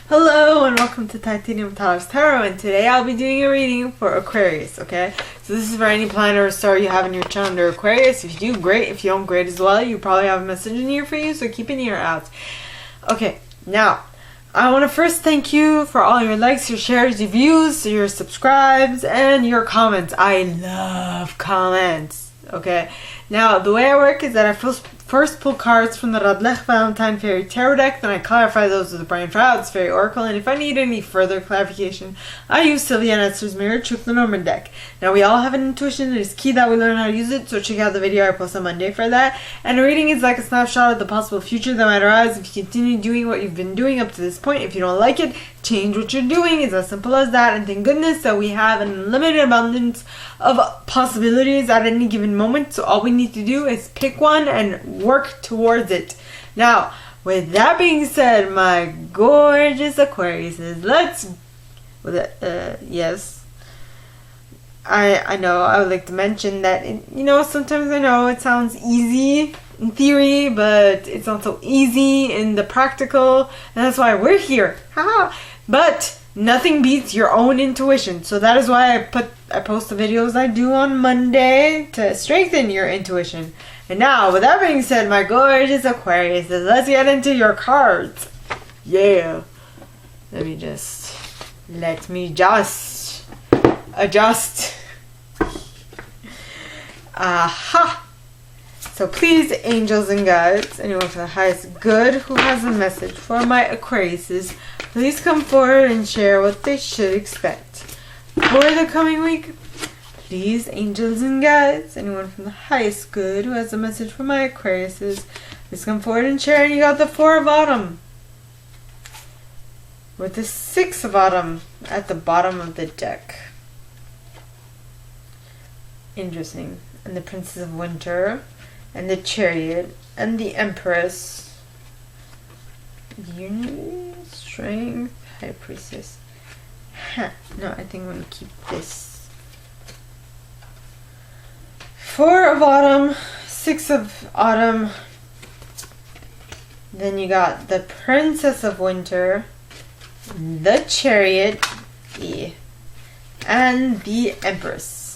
Hello and welcome to Titanium Towers Tarot, and today I'll be doing a reading for Aquarius, okay? So this is for any planet or star you have in your chart under Aquarius. If you do, great. If you don't, great as well. You probably have a message in here for you, so keep an ear out. Okay, now, I want to first thank you for all your likes, your shares, your views, your subscribes, and your comments. I love comments, okay? Now, the way I work is that I first pull cards from the Radlech Valentine Fairy Tarot deck, then I clarify those with the Brian Froude's Fairy Oracle, and if I need any further clarification, I use Sylvia Netzer's Mirror Truth Lenormand deck. Now, we all have an intuition. It is key that we learn how to use it, so check out the video I post on Monday for that. And a reading is like a snapshot of the possible future that might arise if you continue doing what you've been doing up to this point. If you don't like it, change what you're doing. It's as simple as that, and thank goodness that we have an unlimited abundance of possibilities at any given moment, so all we need to do is pick one and work towards it. Now, with that being said, my gorgeous Aquariuses, yes, I know I would like to mention that, sometimes I know it sounds easy in theory, but it's not so easy in the practical, and that's why we're here. Haha. But nothing beats your own intuition, so that is why I post the videos I do on Monday to strengthen your intuition. And now, with that being said, my gorgeous Aquarius, let's get into your cards. Yeah. Let me just adjust. Aha. So please, angels and guides, anyone for the highest good who has a message for my Aquariuses, please come forward and share what they should expect for the coming week. Please, angels and guides, anyone from the highest good who has a message for my Aquariuses, please come forward and share. And you got the Four of Autumn with the Six of Autumn at the bottom of the deck. Interesting. And the Princess of Winter, and the Chariot, and the Empress. Unity, Strength, High Priestess. No, I think I'm going to keep this. Four of Autumn, Six of Autumn. Then you got the Princess of Winter, the Chariot, and the Empress.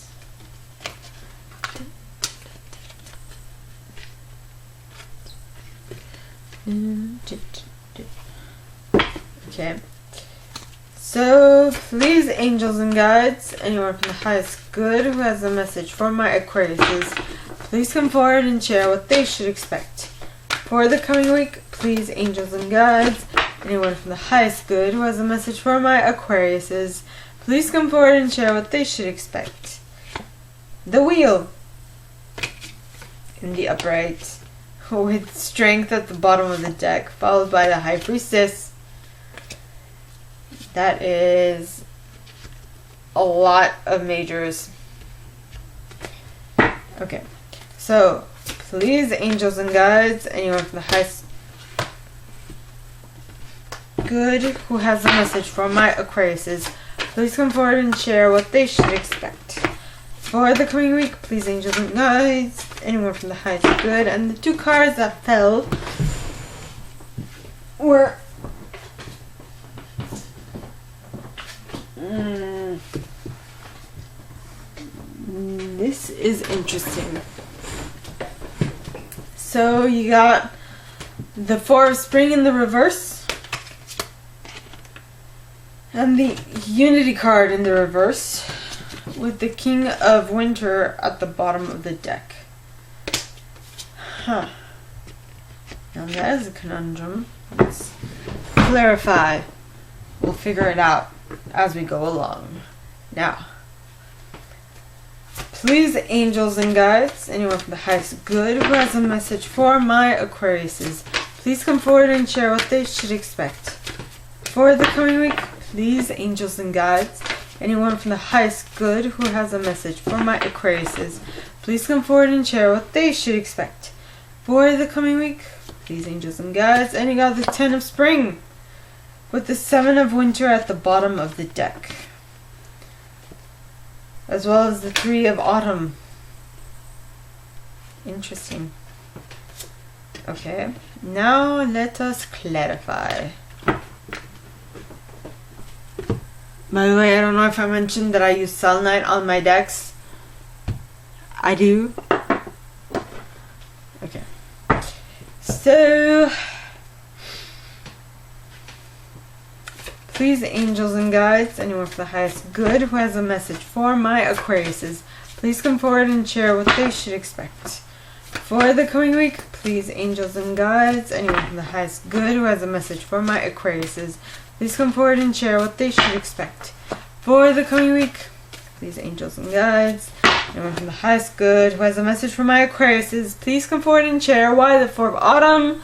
Okay, so please, angels and guides, anyone from the highest good who has a message for my Aquariuses, please come forward and share what they should expect for the coming week. Please, angels and guides, anyone from the highest good who has a message for my Aquariuses, please come forward and share what they should expect. The Wheel in the upright, with Strength at the bottom of the deck, followed by the High Priestess. That is a lot of majors. Okay, so please, angels and guides, anyone from the highest good who has a message for my Aquariuses, please come forward and share what they should expect for the coming week. Please, angels and guides, anyone from the highest good. And the two cards that fell were this is interesting. So you got the Four of Spring in the reverse, and the Unity card in the reverse, with the King of Winter at the bottom of the deck. Now that is a conundrum. Let's clarify. We'll figure it out as we go along. Now, please, angels and guides, anyone from the highest good who has a message for my Aquariuses, please come forward and share what they should expect for the coming week. Please, angels and guides, anyone from the highest good who has a message for my Aquariuses, please come forward and share what they should expect for the coming week. Please, angels and guides, and you got the Ten of Spring with the Seven of Winter at the bottom of the deck, as well as the Three of Autumn. Interesting. Okay, now let us clarify. By the way, I don't know if I mentioned that I use selenite on my decks. I do. Okay. So, please, angels and guides, anyone for the highest good who has a message for my Aquariuses, please come forward and share what they should expect. For the coming week, please, angels and guides, anyone from the highest good who has a message for my Aquariuses, please come forward and share what they should expect. For the coming week, please, angels and guides, anyone from the highest good who has a message for my Aquariuses, please come forward and share why the Four of Autumn,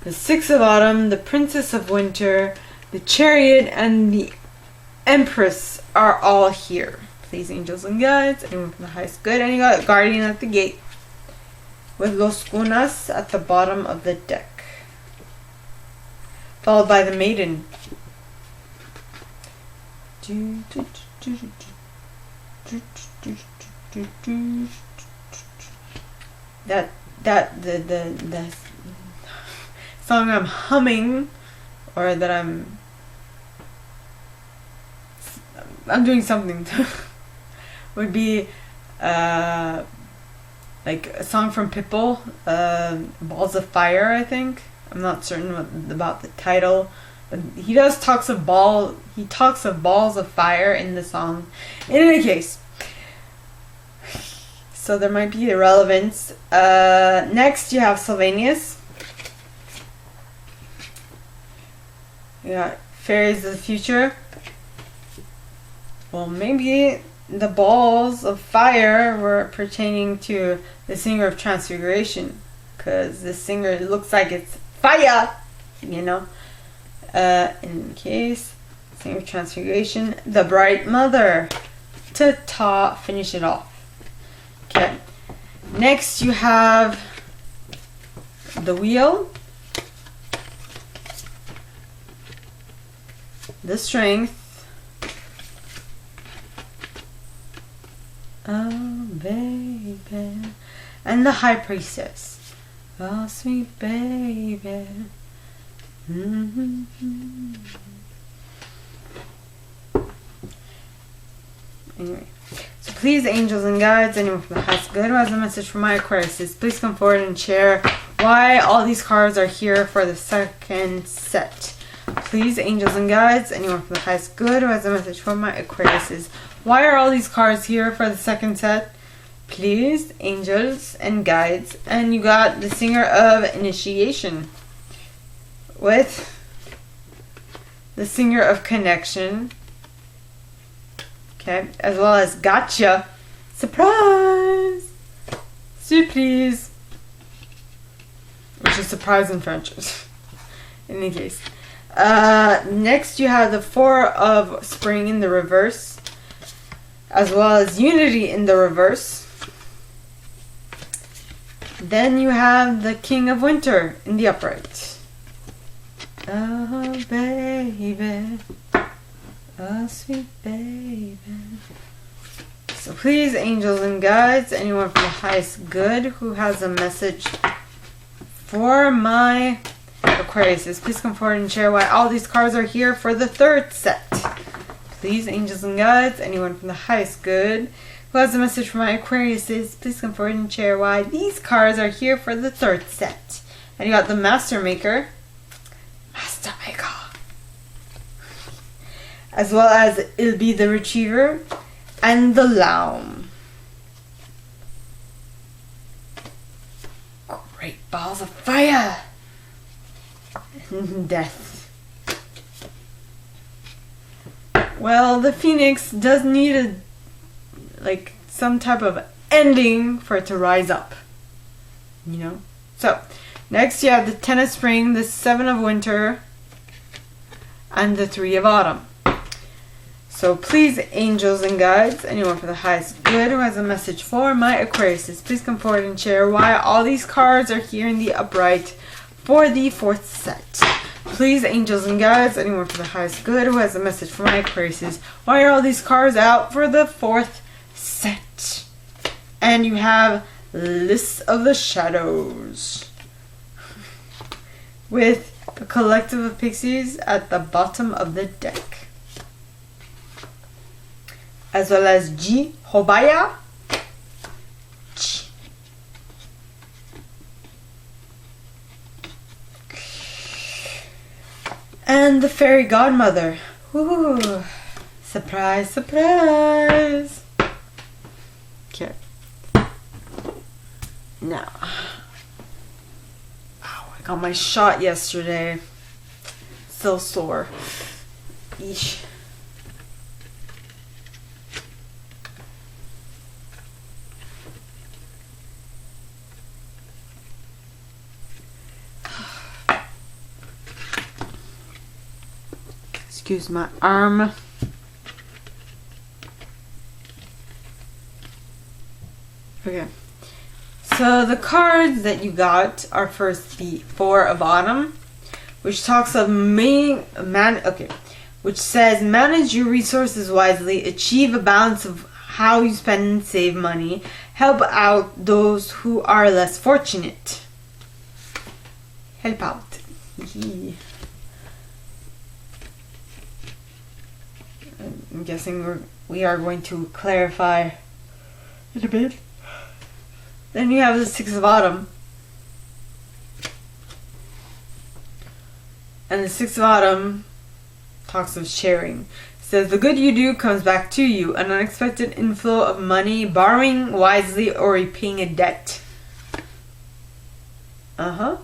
the Six of Autumn, the Princess of Winter, the Chariot, and the Empress are all here. Please, angels and guides, anyone from the highest good, and you got Guardian at the gate with Los Cunas at the bottom of the deck, followed by the Maiden. The song I'm humming, or that I'm doing something to, would be like a song from Pitbull, Balls of Fire, I think. I'm not certain about the title, but he talks of balls of fire in the song. In any case, so there might be irrelevance. Next you have Sylvanus. You got Fairies of the Future. Well, maybe the balls of fire were pertaining to the singer of Transfiguration, because the singer looks like it's fire, you know. In case, singer of Transfiguration, the Bright Mother, to finish it off. Okay. Next you have the Wheel, the Strength, oh baby, and the High Priestess. Oh sweet baby. Anyway, so please, angels and guides, anyone from the highest good who has a message for my Aquariuses, please come forward and share why all these cards are here for the second set. Please, angels and guides, anyone from the highest good who has a message for my Aquariuses, why are all these cards here for the second set? Please, angels and guides. And you got the Singer of Initiation with the Singer of Connection. Okay, as well as Gotcha. Surprise! Surprise! Which is surprise in French. In any case. Next you have the Four of Spring in the reverse, as well as Unity in the reverse. Then you have the King of Winter in the upright. Oh baby, oh sweet baby. So please, angels and guides, anyone from the highest good who has a message for my Aquariuses, please come forward and share why all these cards are here for the third set. Please, angels and guides, anyone from the highest good who has a message for my Aquariuses, please come forward and share why these cards are here for the third set. And you got the Master Maker, as well as it'll be the Retriever and the Laum. Great balls of fire and death. Well, the Phoenix does need some type of ending for it to rise up, you know. So next you have the Ten of Spring, the Seven of Winter, and the Three of Autumn. So please, angels and guides, anyone for the highest good who has a message for my Aquariuses, please come forward and share why all these cards are here in the upright for the fourth set. Please, angels and guides, anyone for the highest good who has a message for my Aquariuses, why are all these cards out for the fourth set? And you have List of the Shadows with the Collective of Pixies at the bottom of the deck. as well as G, Hobaya, Ch. And the fairy godmother. Ooh, surprise, surprise. Okay. Now, ow, I got my shot yesterday. Still sore. Eesh. Excuse my arm. Okay. So the cards that you got are first the Four of Autumn, which talks of which says manage your resources wisely, achieve a balance of how you spend and save money, help out those who are less fortunate. Help out. I'm guessing we are going to clarify it a bit. Then you have the Six of Autumn. And the Six of Autumn talks of sharing. It says the good you do comes back to you. An unexpected inflow of money, borrowing wisely, or repaying a debt. Yep.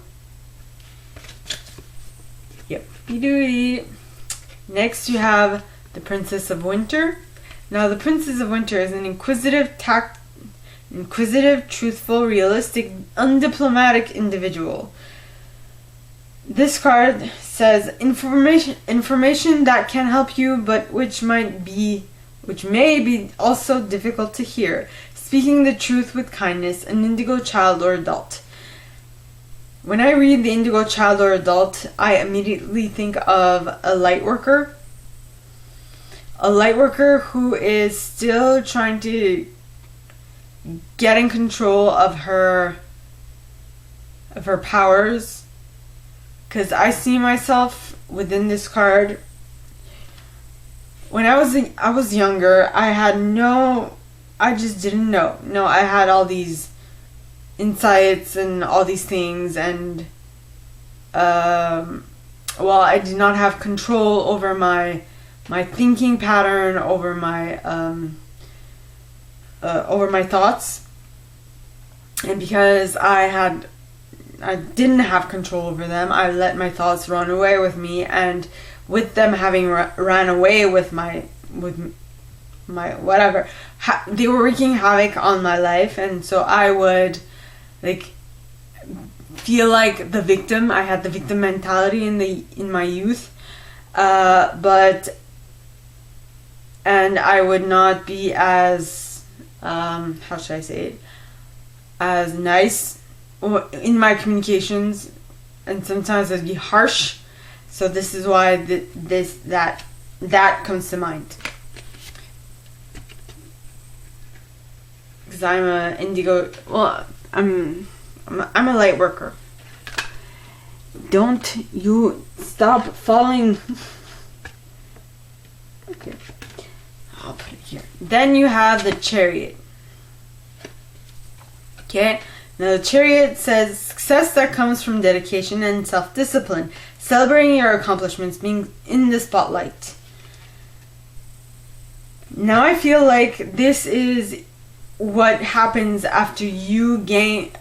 Next you have the Princess of Winter. Now the Princess of Winter is an inquisitive, truthful, realistic, undiplomatic individual. This card says information that can help you, but which may be also difficult to hear. Speaking the truth with kindness, an indigo child or adult. When I read the indigo child or adult, I immediately think of a light worker. A light worker who is still trying to get in control of her powers. Because I see myself within this card. When I was younger, I just didn't know. No, I had all these insights and all these things, and I did not have control over my thinking pattern, over my thoughts, and because I didn't have control over them, I let my thoughts run away with me, and with them having ran away with my whatever, they were wreaking havoc on my life, and so I would feel like the victim. I had the victim mentality in my youth, and I would not be as how should I say it, as nice in my communications, and sometimes I'd be harsh. So this is why that comes to mind. Because I'm a indigo. Well, I'm a light worker. Don't you stop falling. Okay, I'll put it here. Then you have the Chariot. Okay. Now the Chariot says success that comes from dedication and self-discipline, celebrating your accomplishments, being in the spotlight. Now I feel like this is what happens after you gain,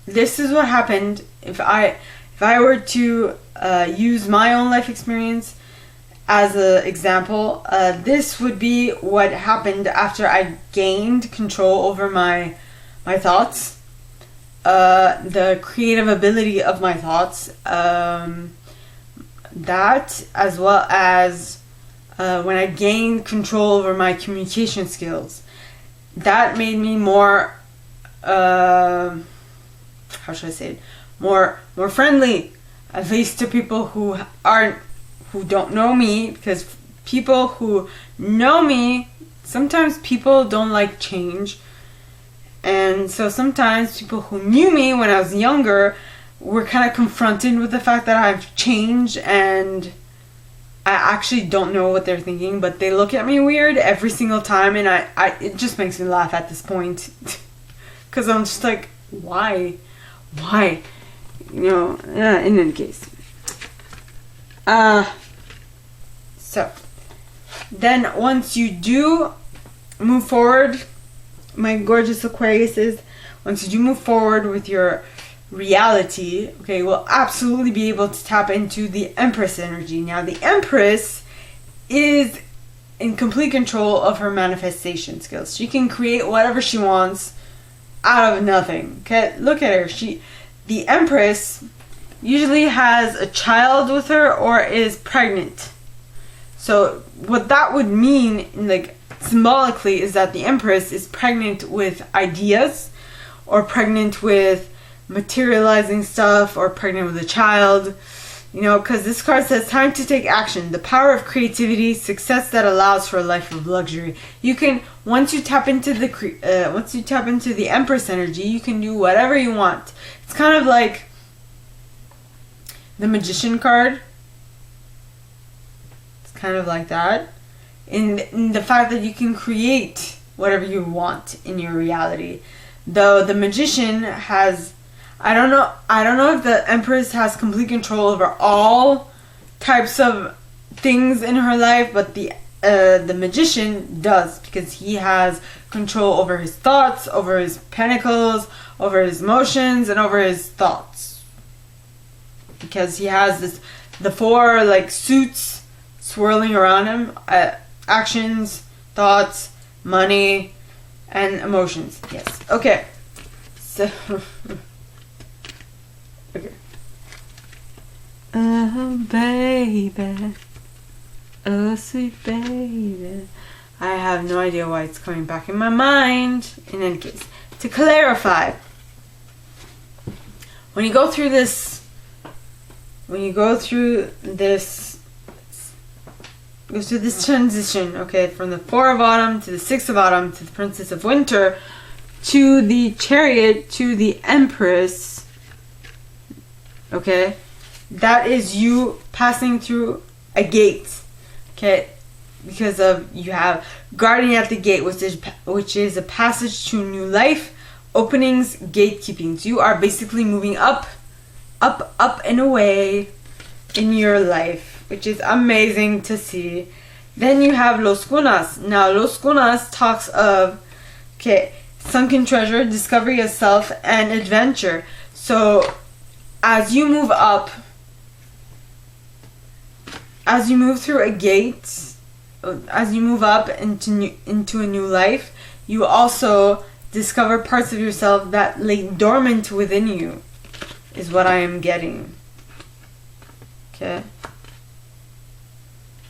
this is what happened if I were to use my own life experience as an example. This would be what happened after I gained control over my thoughts. The creative ability of my thoughts, that, as well as when I gained control over my communication skills, that made me more, how should I say it, more friendly, at least to people who don't know me, because people who know me, sometimes people don't like change. And so sometimes people who knew me when I was younger were kind of confronted with the fact that I've changed, and I actually don't know what they're thinking, but they look at me weird every single time, and it just makes me laugh at this point. Because I'm just like, why? You know, in any case. So, then once you do move forward, my gorgeous Aquariuses, once you do move forward with your reality, okay, we'll absolutely be able to tap into the Empress energy. Now, the Empress is in complete control of her manifestation skills. She can create whatever she wants out of nothing. Okay, look at her. The Empress usually has a child with her or is pregnant. So what that would mean, like symbolically, is that the Empress is pregnant with ideas, or pregnant with materializing stuff, or pregnant with a child. You know, because this card says time to take action, the power of creativity, success that allows for a life of luxury. You can, once you tap into the Empress energy, you can do whatever you want. It's kind of like the Magician card. It's kind of like that, in the fact that you can create whatever you want in your reality. Though the Magician has, I don't know if the Empress has complete control over all types of things in her life, but the Magician does, because he has control over his thoughts, over his pentacles, over his emotions, and over his thoughts. Because he has the four like suits swirling around him: actions, thoughts, money, and emotions. Yes. Okay. So. Okay. Oh, baby. Oh, sweet baby. I have no idea why it's coming back in my mind. In any case, to clarify, when you go through this transition, okay, from the Four of Autumn to the Six of Autumn to the Princess of Winter to the Chariot to the Empress, okay, that is you passing through a gate, okay, because of you have guarding at the gate, which is a passage to new life, openings, gatekeepings. You are basically moving up and away in your life, which is amazing to see. Then you have Los Cunas. Now, Los Cunas talks of, okay, sunken treasure, discovery of self, and adventure. So, as you move up, as you move through a gate, as you move up into a new life, you also discover parts of yourself that lay dormant within you, is what I am getting. Okay.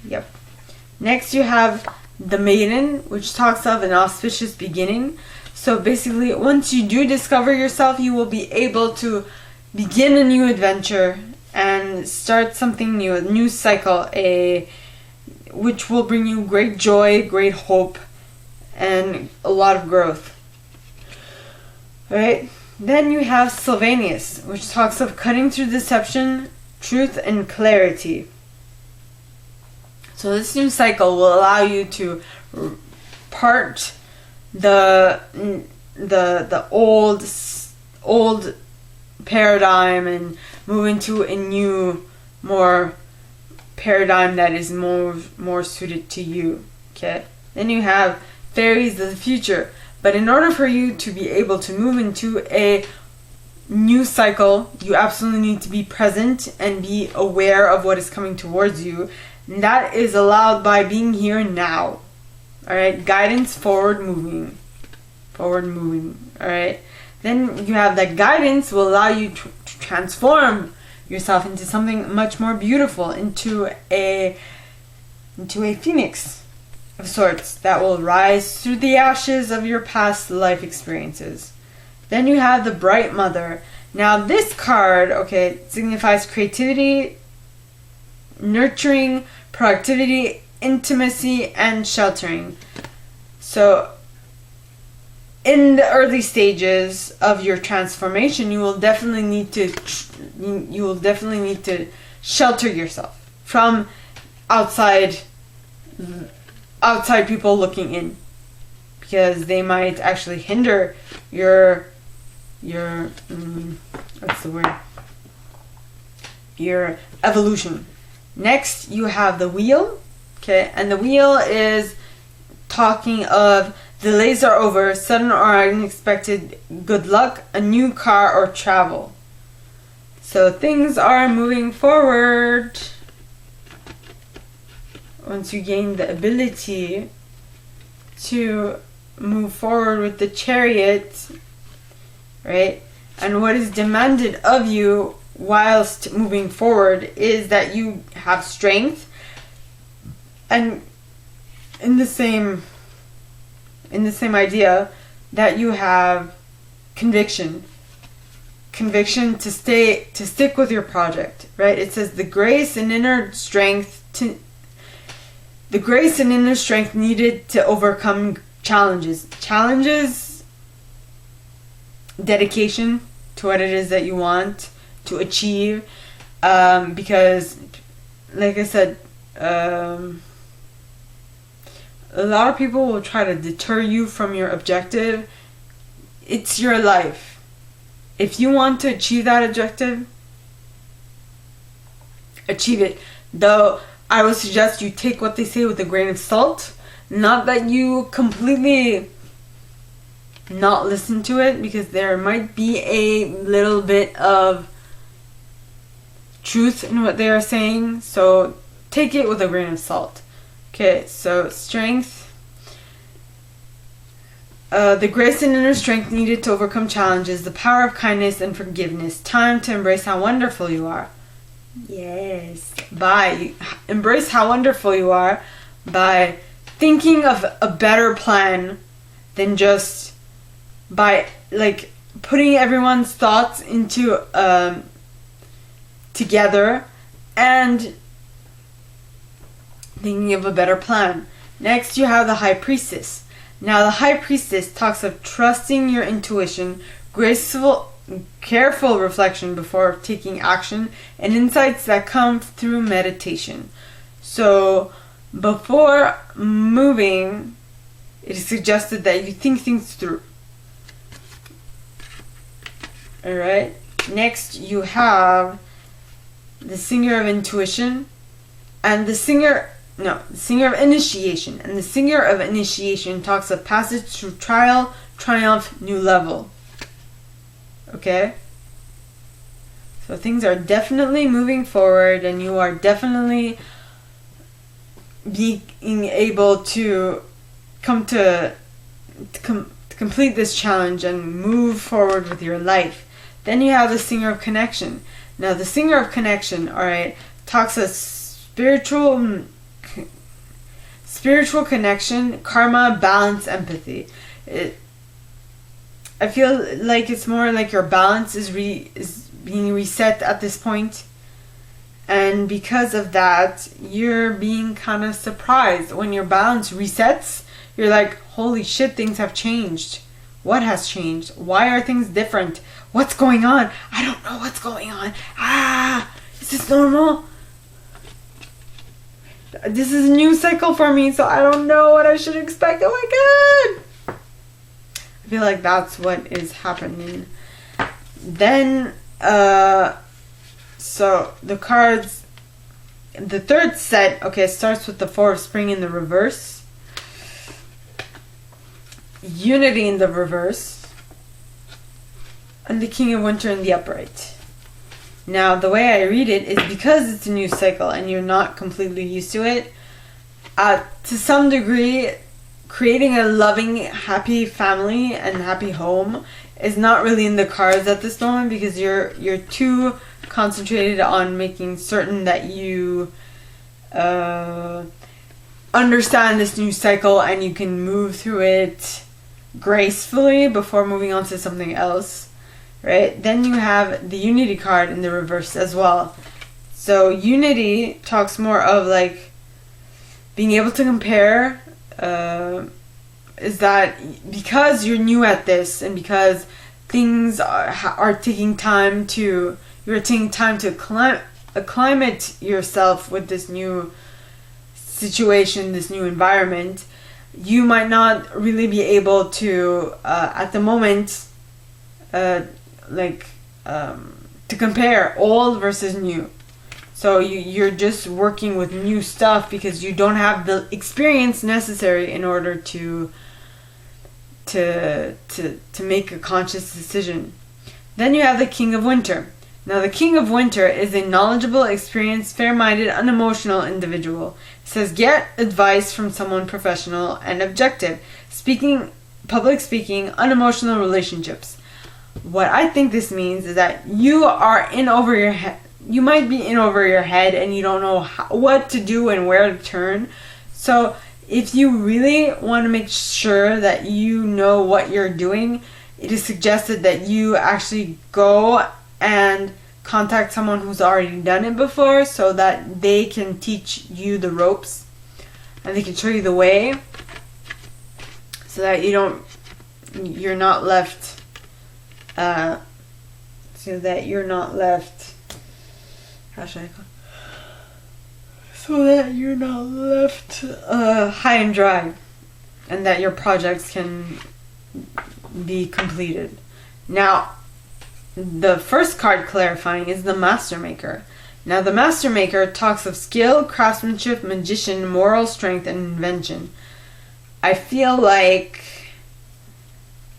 Yep. Next you have the Maiden, which talks of an auspicious beginning. So basically, once you do discover yourself, you will be able to begin a new adventure and start something new, a new cycle, which will bring you great joy, great hope, and a lot of growth. Alright? Then you have Sylvanus, which talks of cutting through deception, truth, and clarity. So this new cycle will allow you to part the old paradigm and move into a new, more paradigm that is more suited to you. Okay. Then you have fairies of the future. But in order for you to be able to move into a new cycle, you absolutely need to be present and be aware of what is coming towards you. And that is allowed by being here now. Alright, guidance, forward moving. Alright. Then you have that guidance will allow you to transform yourself into something much more beautiful, into a phoenix of sorts that will rise through the ashes of your past life experiences. Then you have the Bright Mother. Now this card, okay, signifies creativity, nurturing, productivity, intimacy, and sheltering. So in the early stages of your transformation, you will definitely need to shelter yourself from outside people looking in, because they might actually hinder your what's the word? Your evolution. Next, you have the wheel. Okay, and the wheel is talking of delays are over, sudden or unexpected good luck, a new car or travel. So things are moving forward. Once you gain the ability to move forward with the Chariot, right? And what is demanded of you whilst moving forward is that you have strength, and in the same idea that you have conviction to stick with your project, right? It says the grace and inner strength needed to overcome challenges, dedication to what it is that you want to achieve, because like I said, a lot of people will try to deter you from your objective. It's your life. If you want to achieve that objective, achieve it. Though I would suggest you take what they say with a grain of salt. Not that you completely not listen to it, because there might be a little bit of truth in what they are saying. So take it with a grain of salt. Okay, so strength. The grace and inner strength needed to overcome challenges, the power of kindness and forgiveness. Time to embrace how wonderful you are. Yes. Embrace how wonderful you are by thinking of a better plan than just by like putting everyone's thoughts into together and thinking of a better plan. Next, you have the High Priestess. Now, the High Priestess talks of trusting your intuition, graceful, careful reflection before taking action, and insights that come through meditation. So, before moving, it is suggested that you think things through. Alright. Next, you have the Singer of Intuition and the Singer of Initiation. And the Singer of Initiation talks of passage through trial, triumph, new level. Okay? So things are definitely moving forward, and you are definitely being able to complete this challenge and move forward with your life. Then you have the Singer of Connection. Now, the Singer of Connection, alright, talks of spiritual connection, karma, balance, empathy. I feel like it's more like your balance is being reset at this point. And because of that, you're being kind of surprised. When your balance resets, you're like, holy shit, things have changed. What has changed? Why are things different? What's going on? I don't know what's going on. Is this normal? This is a new cycle for me, so I don't know what I should expect. Oh my god! I feel like that's what is happening. Then, so the cards, the third set, okay, starts with the Four of Spring in the reverse, Unity in the reverse, and the King of Winter in the upright. Now, the way I read it is because it's a new cycle and you're not completely used to it, to some degree, creating a loving, happy family and happy home is not really in the cards at this moment, because you're too concentrated on making certain that you understand this new cycle and you can move through it gracefully before moving on to something else, right? Then you have the Unity card in the reverse as well. So Unity talks more of like being able to compare, is that because you're new at this and because things are taking time to, you're taking time to acclimate yourself with this new situation, this new environment, you might not really be able to, at the moment, to compare old versus new. So you're just working with new stuff because you don't have the experience necessary in order to make a conscious decision. Then you have the King of Winter. Now the King of Winter is a knowledgeable, experienced, fair-minded, unemotional individual. It says get advice from someone professional and objective. Public speaking, unemotional relationships. What I think this means is that you are in over your head. You might be in over your head and you don't know what to do and where to turn. So if you really want to make sure that you know what you're doing, it is suggested that you actually go and contact someone who's already done it before so that they can teach you the ropes and they can show you the way so that you're not left how should I call it? So that you're not left high and dry and that your projects can be completed. Now, the first card clarifying is the Master Maker. Now, the Master Maker talks of skill, craftsmanship, magician, moral strength, and invention. I feel like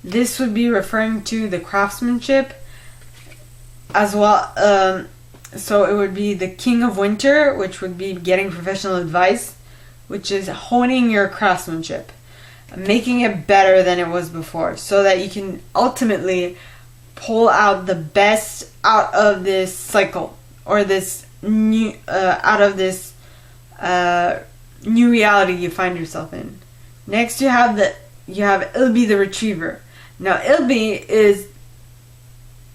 this would be referring to the craftsmanship as well. So it would be the King of Winter, which would be getting professional advice, which is honing your craftsmanship, making it better than it was before, so that you can ultimately pull out the best out of this cycle or this new new reality you find yourself in. Next, you have Ilby the Retriever. Now, Ilby is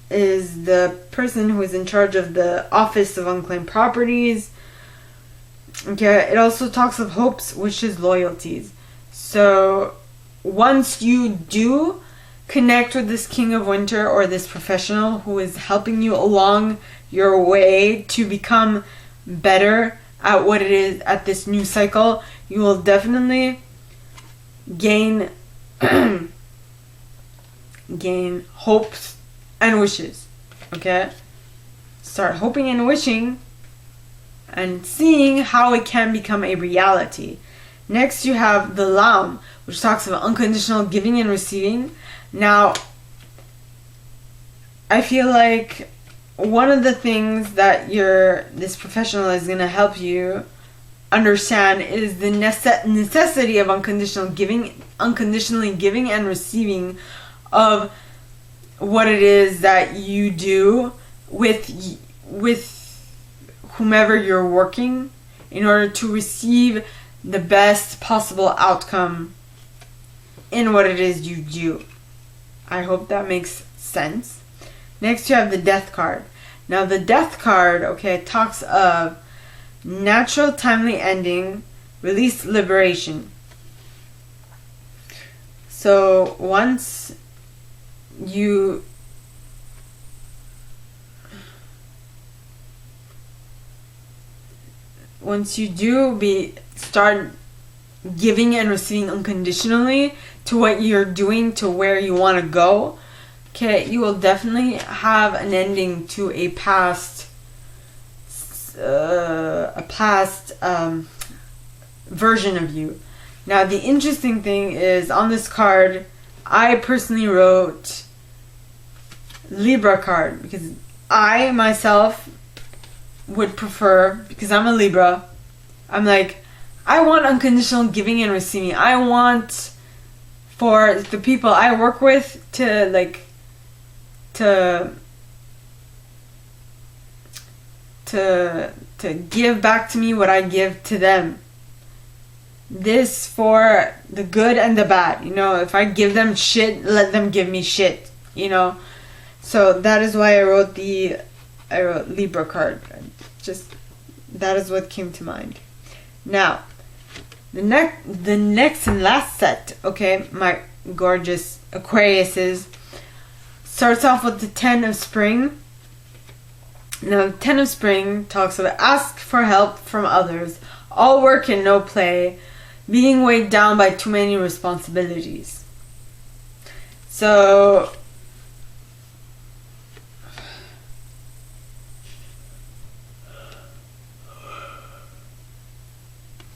the person who is in charge of the Office of Unclaimed Properties. Okay, it also talks of hopes, wishes, loyalties. So once you do connect with this King of Winter or this professional who is helping you along your way to become better at what it is at this new cycle, you will definitely gain hopes and wishes. Okay? Start hoping and wishing and seeing how it can become a reality. Next, you have the Lamb, which talks about unconditional giving and receiving. Now, I feel like one of the things that this professional is going to help you understand is the necessity of unconditionally giving and receiving of what it is that you do with whomever you're working in order to receive the best possible outcome in what it is you do. I hope that makes sense. Next, you have the Death card. Now, the Death card, talks of natural, timely ending, release, liberation. So once you start giving and receiving unconditionally to what you're doing, to where you want to go, you will definitely have an ending to a past version of you. Now, the interesting thing is, on this card, I personally wrote Libra card because I myself would prefer, because I'm a Libra, I'm like, I want unconditional giving and receiving. I want for the people I work with to give back to me what I give to them. This for the good and the bad. If I give them shit, let them give me shit. So that is why I wrote Libra card. That is what came to mind. Now, the next and last set, my gorgeous Aquariuses, starts off with the 10 of Spring. Now, the 10 of Spring talks about ask for help from others. all work and no play, being weighed down by too many responsibilities. So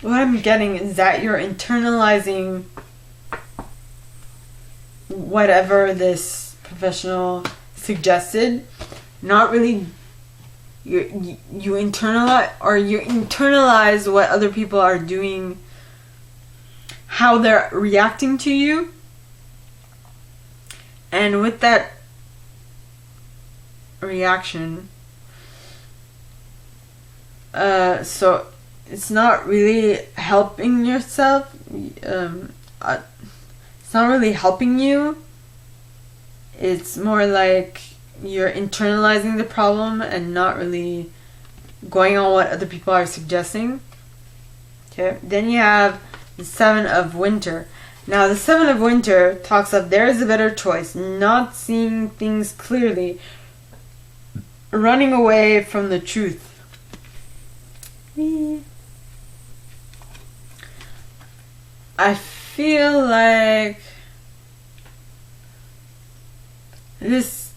what I'm getting is that you're internalizing whatever this professional suggested. Not really, you internalize what other people are doing, how they're reacting to you, and with that reaction, so it's not really helping yourself. It's not really helping you. It's more like you're internalizing the problem and not really going on what other people are suggesting. Okay. Then you have the Seven of Winter. Now the Seven of Winter talks of there is a better choice, not seeing things clearly, running away from the truth. I feel like this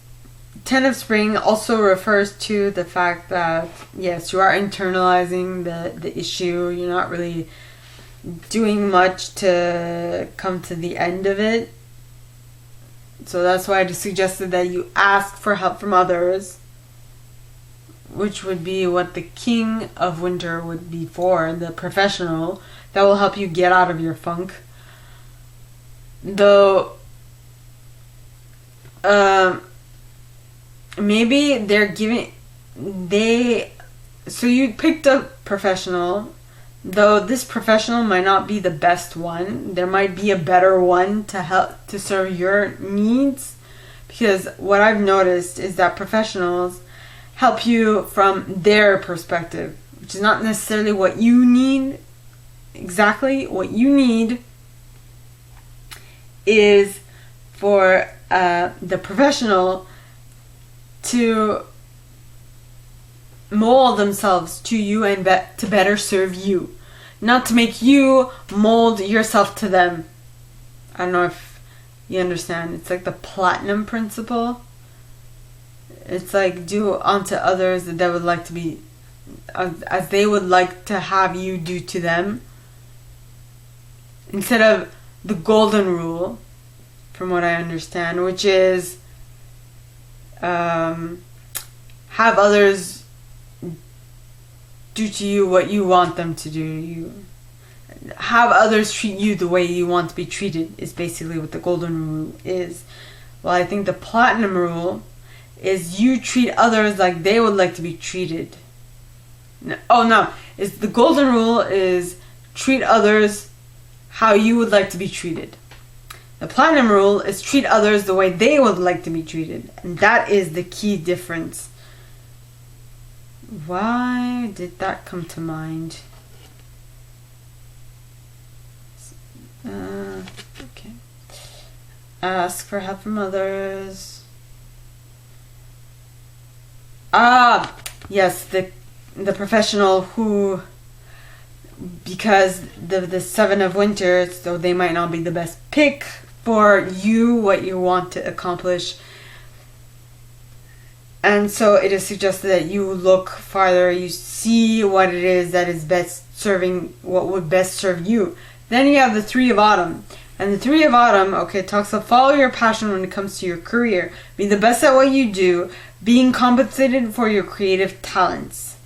Ten of Spring also refers to the fact that, yes, you are internalizing the issue. You're not really doing much to come to the end of it. So that's why I just suggested that you ask for help from others, which would be what the King of Winter would be for, the professional that will help you get out of your funk. Though maybe so you picked a professional, though this professional might not be the best one. There might be a better one to help to serve your needs, because what I've noticed is that professionals help you from their perspective, which is not necessarily what you need. Exactly what you need is for the professional to mold themselves to you and to better serve you, not to make you mold yourself to them. I don't know if you understand. It's like the platinum principle. It's like do unto others that they would like to be, as they would like to have you do to them, instead of the golden rule, from what I understand, which is have others do to you what you want them to do to you. Have others treat you the way you want to be treated is basically what the golden rule is. Well, I think the platinum rule is you treat others like they would like to be treated. It's the golden rule is treat others how you would like to be treated. The platinum rule is treat others the way they would like to be treated. And that is the key difference. Why did that come to mind? Okay. Ask for help from others. Yes, the professional who, because the Seven of Winter, so they might not be the best pick for you, what you want to accomplish. And so it is suggested that you look farther, you see what it is that is best serving, what would best serve you. Then you have the Three of Autumn. And the Three of Autumn, talks about follow your passion when it comes to your career. Be the best at what you do, being compensated for your creative talents.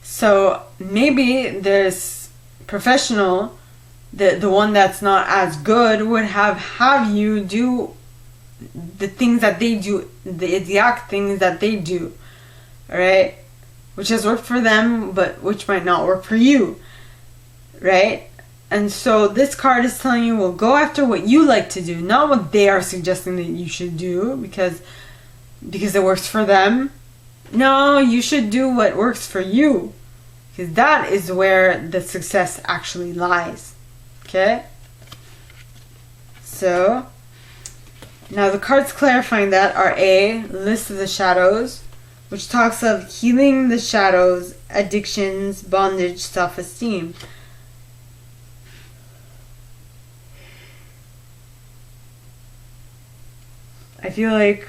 So maybe this professional, the one that's not as good, would have you do the things that they do, the exact things that they do, right? Which has worked for them, but which might not work for you, right? And so this card is telling you, well, go after what you like to do, not what they are suggesting that you should do because it works for them. No, you should do what works for you, because that is where the success actually lies. Okay? So now the cards clarifying that are A, List of the Shadows, which talks of healing the shadows, addictions, bondage, self-esteem. I feel like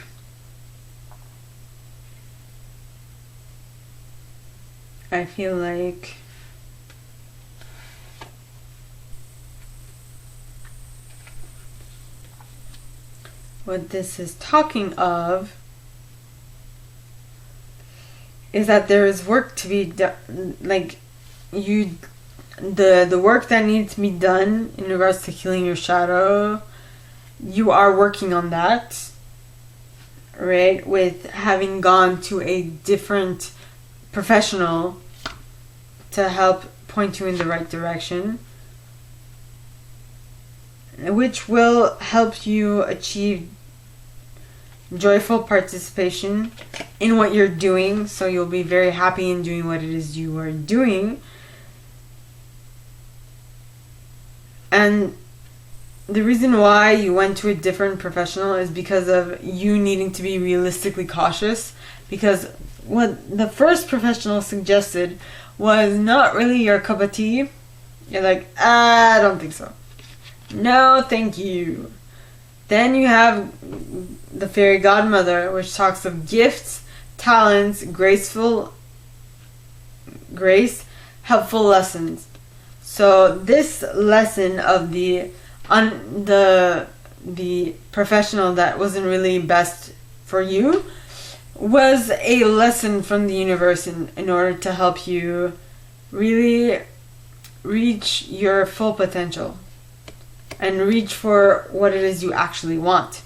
what this is talking of is that there is work to be done, like the work that needs to be done in regards to healing your shadow. You are working on that, right? With having gone to a different professional to help point you in the right direction, which will help you achieve joyful participation in what you're doing, so you'll be very happy in doing what it is you are doing. And the reason why you went to a different professional is because of you needing to be realistically cautious, because what the first professional suggested was not really your cup of tea. You're like, I don't think so. No, thank you. Then you have the fairy godmother, which talks of gifts, talents, grace, helpful lessons. So this lesson of the professional that wasn't really best for you was a lesson from the universe in order to help you really reach your full potential and reach for what it is you actually want.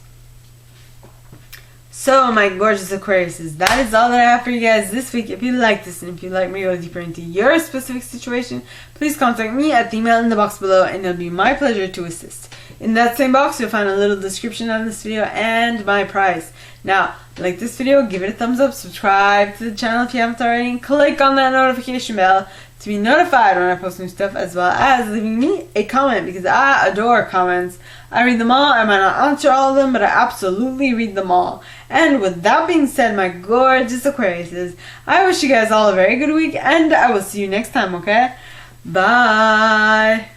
So, my gorgeous Aquariuses, that is all that I have for you guys this week. If you like this and if you'd like me to go deeper into your specific situation, please contact me at the email in the box below, and it'll be my pleasure to assist. In that same box, you'll find a little description of this video and my price. Now, like this video, give it a thumbs up, subscribe to the channel if you haven't already, and click on that notification bell to be notified when I post new stuff, as well as leaving me a comment, because I adore comments. I read them all. I might not answer all of them, but I absolutely read them all. And with that being said, my gorgeous Aquariuses, I wish you guys all a very good week, and I will see you next time, okay? Bye!